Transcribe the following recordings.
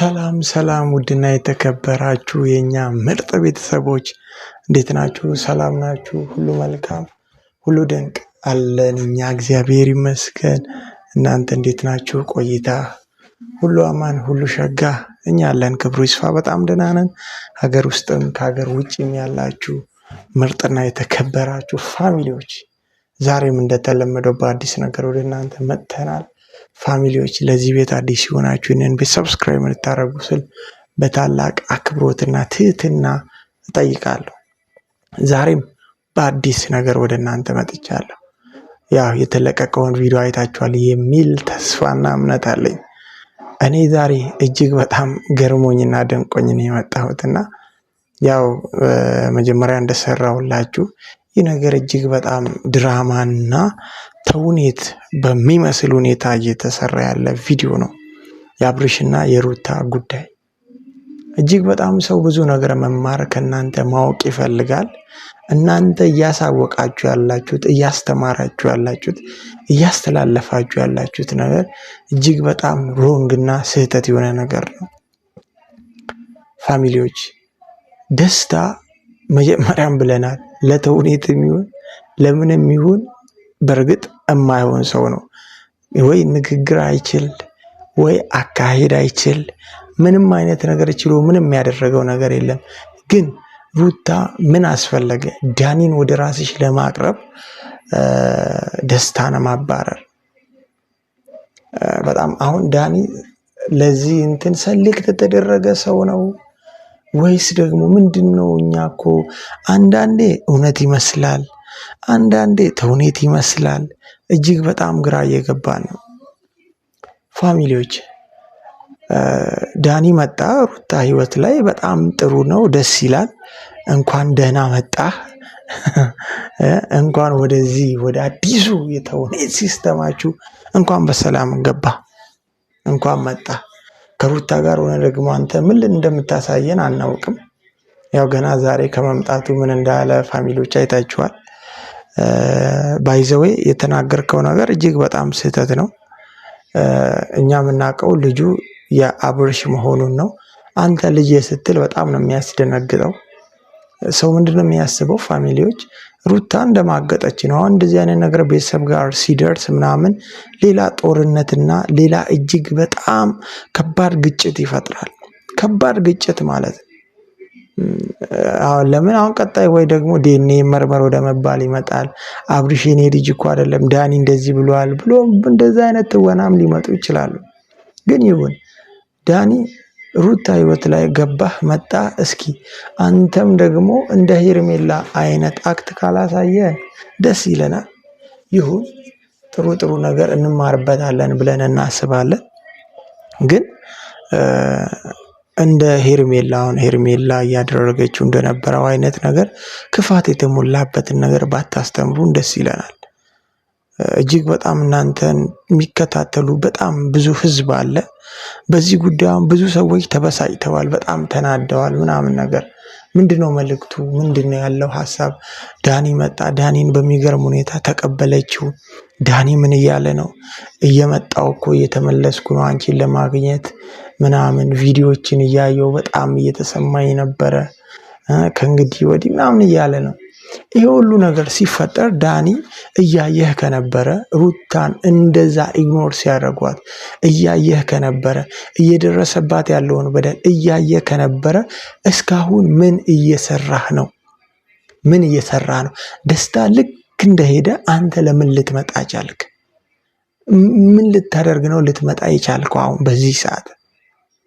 ሰላም ሰላም ውድና የተከበራችሁ የኛ ምርጥ ቤተሰቦች እንዴት ናችሁ? ሰላም ናችሁ? ሁሉ መልካም፣ ሁሉ ድንቅ አለን። እኛ እግዚአብሔር ይመስገን። እናንተ እንዴት ናችሁ? ቆይታ ሁሉ አማን፣ ሁሉ ሸጋ። እኛ አለን፣ ክብሩ ይስፋ፣ በጣም ደህና ነን። ሀገር ውስጥም ከሀገር ውጭም ያላችሁ ምርጥና የተከበራችሁ ፋሚሊዎች ዛሬም እንደተለመደው በአዲስ ነገር ወደ እናንተ መጥተናል። ፋሚሊዎች ለዚህ ቤት አዲስ ሲሆናችሁ ይህንን ቤት ሰብስክራይብ እንድታደርጉ ስል በታላቅ አክብሮትና ትህትና እጠይቃለሁ። ዛሬም በአዲስ ነገር ወደ እናንተ መጥቻለሁ። ያው የተለቀቀውን ቪዲዮ አይታችኋል የሚል ተስፋና እምነት አለኝ። እኔ ዛሬ እጅግ በጣም ገርሞኝና ደንቆኝ ነው የመጣሁትና ያው መጀመሪያ እንደሰራሁላችሁ ይህ ነገር እጅግ በጣም ድራማና ተውኔት በሚመስል ሁኔታ እየተሰራ ያለ ቪዲዮ ነው። የአብርሽና የሩታ ጉዳይ እጅግ በጣም ሰው ብዙ ነገር መማር ከእናንተ ማወቅ ይፈልጋል። እናንተ እያሳወቃችሁ ያላችሁት፣ እያስተማራችሁ ያላችሁት፣ እያስተላለፋችሁ ያላችሁት ነገር እጅግ በጣም ሮንግና ስህተት የሆነ ነገር ነው። ፋሚሊዎች ደስታ መጀመሪያም ብለናል፣ ለተውኔትም ይሁን ለምንም ይሁን በእርግጥ የማይሆን ሰው ነው ወይ ንግግር አይችል ወይ አካሄድ አይችል፣ ምንም አይነት ነገር ችሎ ምንም ያደረገው ነገር የለም። ግን ሩታ ምን አስፈለገ ዳኒን ወደ ራስሽ ለማቅረብ ደስታን ማባረር? በጣም አሁን ዳኒ ለዚህ እንትን ሰልክት የተደረገ ሰው ነው ወይስ ደግሞ ምንድነው? እኛ እኮ አንዳንዴ እውነት ይመስላል፣ አንዳንዴ ተውኔት ይመስላል። እጅግ በጣም ግራ እየገባን ነው። ፋሚሊዎች ዳኒ መጣ ሩታ ህይወት ላይ በጣም ጥሩ ነው፣ ደስ ይላል። እንኳን ደህና መጣ፣ እንኳን ወደዚህ ወደ አዲሱ የተውኔት ሲስተማችሁ እንኳን በሰላም ገባ፣ እንኳን መጣ። ከሩታ ጋር ሆነ ደግሞ አንተ ምን እንደምታሳየን አናውቅም። ያው ገና ዛሬ ከመምጣቱ ምን እንዳለ ፋሚሊዎች አይታችኋል። ባይዘዌ የተናገርከው ነገር እጅግ በጣም ስህተት ነው። እኛ የምናውቀው ልጁ የአብርሽ መሆኑን ነው። አንተ ልጅ ስትል በጣም ነው የሚያስደነግጠው። ሰው ምንድነው የሚያስበው? ፋሚሊዎች ሩታ እንደማገጠች ነው። አሁን እንደዚህ አይነት ነገር ቤተሰብ ጋር ሲደርስ ምናምን ሌላ ጦርነትና ሌላ እጅግ በጣም ከባድ ግጭት ይፈጥራል። ከባድ ግጭት ማለት አሁን ለምን አሁን ቀጣይ ወይ ደግሞ ዲኤንኤ መርመር ወደ መባል ይመጣል። አብርሽ የኔ ልጅ እኮ አይደለም ዳኒ እንደዚህ ብሏል ብሎ እንደዚህ አይነት ትወናም ሊመጡ ይችላሉ። ግን ይሁን ዳኒ ሩታ ህይወት ላይ ገባህ መጣ። እስኪ አንተም ደግሞ እንደ ሄርሜላ አይነት አክት ካላሳየ ደስ ይለናል። ይሁን ጥሩ ጥሩ ነገር እንማርበታለን ብለን እናስባለን። ግን እንደ ሄርሜላ እያደረገችው እንደነበረው አይነት ነገር ክፋት የተሞላበትን ነገር ባታስተምሩን ደስ ይለናል። እጅግ በጣም እናንተን የሚከታተሉ በጣም ብዙ ህዝብ አለ። በዚህ ጉዳይ ብዙ ሰዎች ተበሳጭተዋል፣ በጣም ተናደዋል ምናምን ነገር። ምንድነው መልእክቱ? ምንድነው ያለው ሀሳብ? ዳኒ መጣ፣ ዳኒን በሚገርም ሁኔታ ተቀበለችው። ዳኒ ምን እያለ ነው? እየመጣው እኮ እየተመለስኩ ነው አንቺን ለማግኘት ምናምን ቪዲዮዎችን እያየው በጣም እየተሰማኝ ነበረ፣ ከእንግዲህ ወዲህ ምናምን እያለ ነው። ይሄ ሁሉ ነገር ሲፈጠር ዳኒ እያየህ ከነበረ ሩታን እንደዛ ኢግኖር ሲያደርጓት እያየህ ከነበረ እየደረሰባት ያለውን በደል እያየህ ከነበረ እስካሁን ምን እየሰራህ ነው? ምን እየሰራህ ነው? ደስታ ልክ እንደሄደ አንተ ለምን ልትመጣ ቻልክ? ምን ልታደርግ ነው ልትመጣ የቻልከው አሁን በዚህ ሰዓት?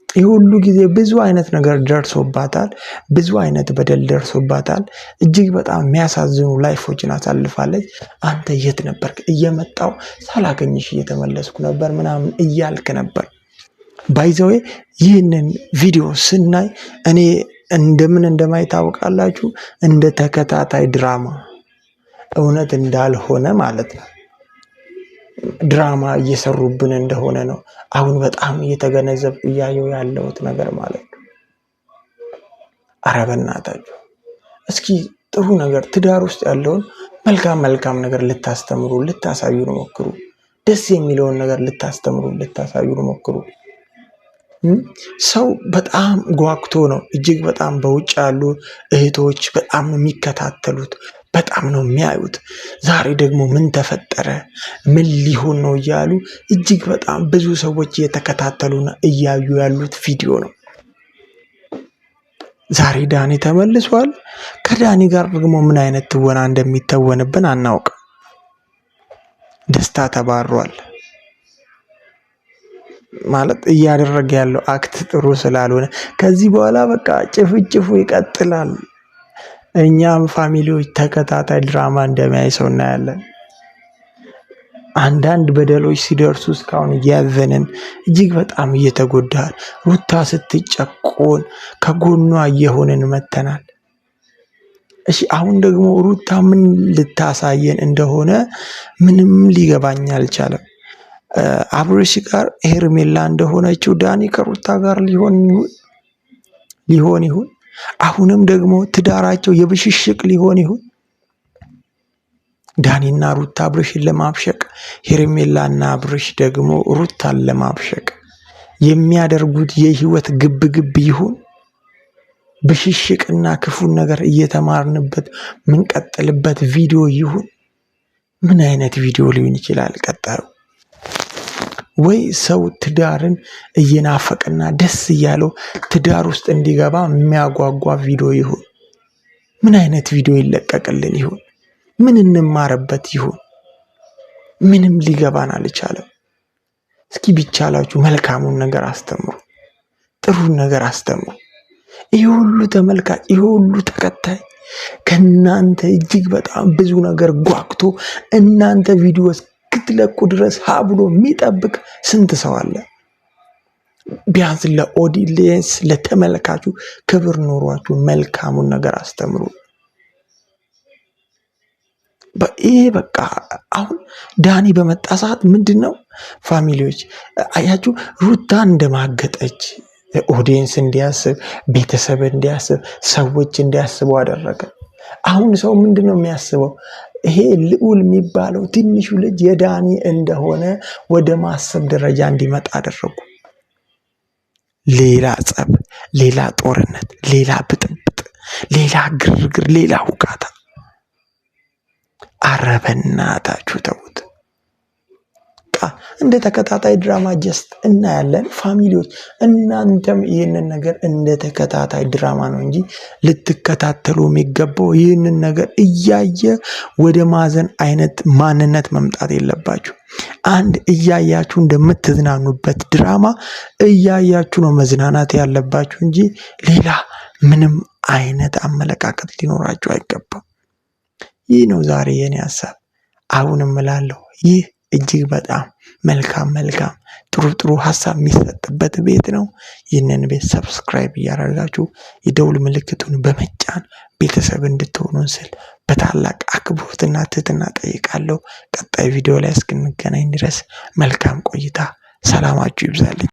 ይህ ሁሉ ጊዜ ብዙ አይነት ነገር ደርሶባታል፣ ብዙ አይነት በደል ደርሶባታል። እጅግ በጣም የሚያሳዝኑ ላይፎችን አሳልፋለች። አንተ የት ነበርክ? እየመጣው ሳላገኝሽ እየተመለስኩ ነበር ምናምን እያልክ ነበር። ባይዘዌ ይህንን ቪዲዮ ስናይ እኔ እንደምን እንደማይ ታውቃላችሁ? እንደ ተከታታይ ድራማ እውነት እንዳልሆነ ማለት ነው። ድራማ እየሰሩብን እንደሆነ ነው አሁን በጣም እየተገነዘብኩ እያየው ያለሁት ነገር ማለት ነው። ኧረ በእናታችሁ እስኪ ጥሩ ነገር ትዳር ውስጥ ያለውን መልካም ነገር ልታስተምሩ ልታሳዩን ሞክሩ። ደስ የሚለውን ነገር ልታስተምሩ ልታሳዩን ሞክሩ። ሰው በጣም ጓግቶ ነው እጅግ በጣም በውጭ ያሉ እህቶች በጣም ነው የሚከታተሉት፣ በጣም ነው የሚያዩት። ዛሬ ደግሞ ምን ተፈጠረ፣ ምን ሊሆን ነው እያሉ እጅግ በጣም ብዙ ሰዎች እየተከታተሉና እያዩ ያሉት ቪዲዮ ነው። ዛሬ ዳኒ ተመልሷል። ከዳኒ ጋር ደግሞ ምን አይነት ትወና እንደሚተወንብን አናውቅም። ደስታ ተባሯል ማለት እያደረገ ያለው አክት ጥሩ ስላልሆነ ከዚህ በኋላ በቃ ጭፍጭፉ ይቀጥላል። እኛም ፋሚሊዎች ተከታታይ ድራማ እንደሚያይ ሰው እናያለን። አንዳንድ በደሎች ሲደርሱ እስካሁን እያዘንን እጅግ በጣም እየተጎዳል። ሩታ ስትጨቆን ከጎኗ እየሆንን መተናል። እሺ አሁን ደግሞ ሩታ ምን ልታሳየን እንደሆነ ምንም ሊገባኝ አልቻለም። አብርሽ ጋር ሄርሜላ እንደሆነችው ዳኒ ከሩታ ጋር ሊሆን ይሁን? አሁንም ደግሞ ትዳራቸው የብሽሽቅ ሊሆን ይሁን? ዳኒና ሩታ አብርሽን ለማብሸቅ፣ ሄርሜላና አብርሽ ደግሞ ሩታን ለማብሸቅ የሚያደርጉት የህይወት ግብግብ ይሁን? ብሽሽቅና ክፉን ነገር እየተማርንበት ምንቀጥልበት ቪዲዮ ይሁን? ምን አይነት ቪዲዮ ሊሆን ይችላል ቀጣዩ? ወይ ሰው ትዳርን እየናፈቀና ደስ እያለው ትዳር ውስጥ እንዲገባ የሚያጓጓ ቪዲዮ ይሁን? ምን አይነት ቪዲዮ ይለቀቅልን ይሁን? ምን እንማርበት ይሁን? ምንም ሊገባን አልቻለም። እስኪ ቢቻላችሁ መልካሙን ነገር አስተምሩ፣ ጥሩን ነገር አስተምሩ። ይህ ሁሉ ተመልካች፣ ይህ ሁሉ ተከታይ ከእናንተ እጅግ በጣም ብዙ ነገር ጓግቶ እናንተ ቪዲዮ እስክትለቁ ድረስ ሀ ብሎ የሚጠብቅ ስንት ሰው አለ? ቢያንስ ለኦዲየንስ ለተመልካቹ ክብር ኖሯችሁ መልካሙን ነገር አስተምሩ። ይሄ በቃ አሁን ዳኒ በመጣ ሰዓት ምንድን ነው ፋሚሊዎች አያችሁ፣ ሩታ እንደማገጠች ኦዲየንስ እንዲያስብ፣ ቤተሰብ እንዲያስብ፣ ሰዎች እንዲያስቡ አደረገ። አሁን ሰው ምንድን ነው የሚያስበው? ይሄ ልዑል የሚባለው ትንሹ ልጅ የዳኒ እንደሆነ ወደ ማሰብ ደረጃ እንዲመጣ አደረጉ። ሌላ ጸብ፣ ሌላ ጦርነት፣ ሌላ ብጥብጥ፣ ሌላ ግርግር፣ ሌላ ሁካታ። ኧረ በእናታችሁ ተውት። እንደ ተከታታይ ድራማ ጀስት እናያለን። ፋሚሊዎች እናንተም ይህንን ነገር እንደ ተከታታይ ድራማ ነው እንጂ ልትከታተሉ የሚገባው ይህንን ነገር እያየ ወደ ማዘን አይነት ማንነት መምጣት የለባችሁ። አንድ እያያችሁ እንደምትዝናኑበት ድራማ እያያችሁ ነው መዝናናት ያለባችሁ እንጂ ሌላ ምንም አይነት አመለካከት ሊኖራችሁ አይገባም። ይህ ነው ዛሬ የኔ ሀሳብ። አሁንም እላለሁ ይህ እጅግ በጣም መልካም ጥሩ ሀሳብ የሚሰጥበት ቤት ነው። ይህንን ቤት ሰብስክራይብ እያደረጋችሁ የደውል ምልክቱን በመጫን ቤተሰብ እንድትሆኑን ስል በታላቅ አክብሮትና ትህትና ጠይቃለሁ። ቀጣይ ቪዲዮ ላይ እስክንገናኝ ድረስ መልካም ቆይታ፣ ሰላማችሁ ይብዛልኝ።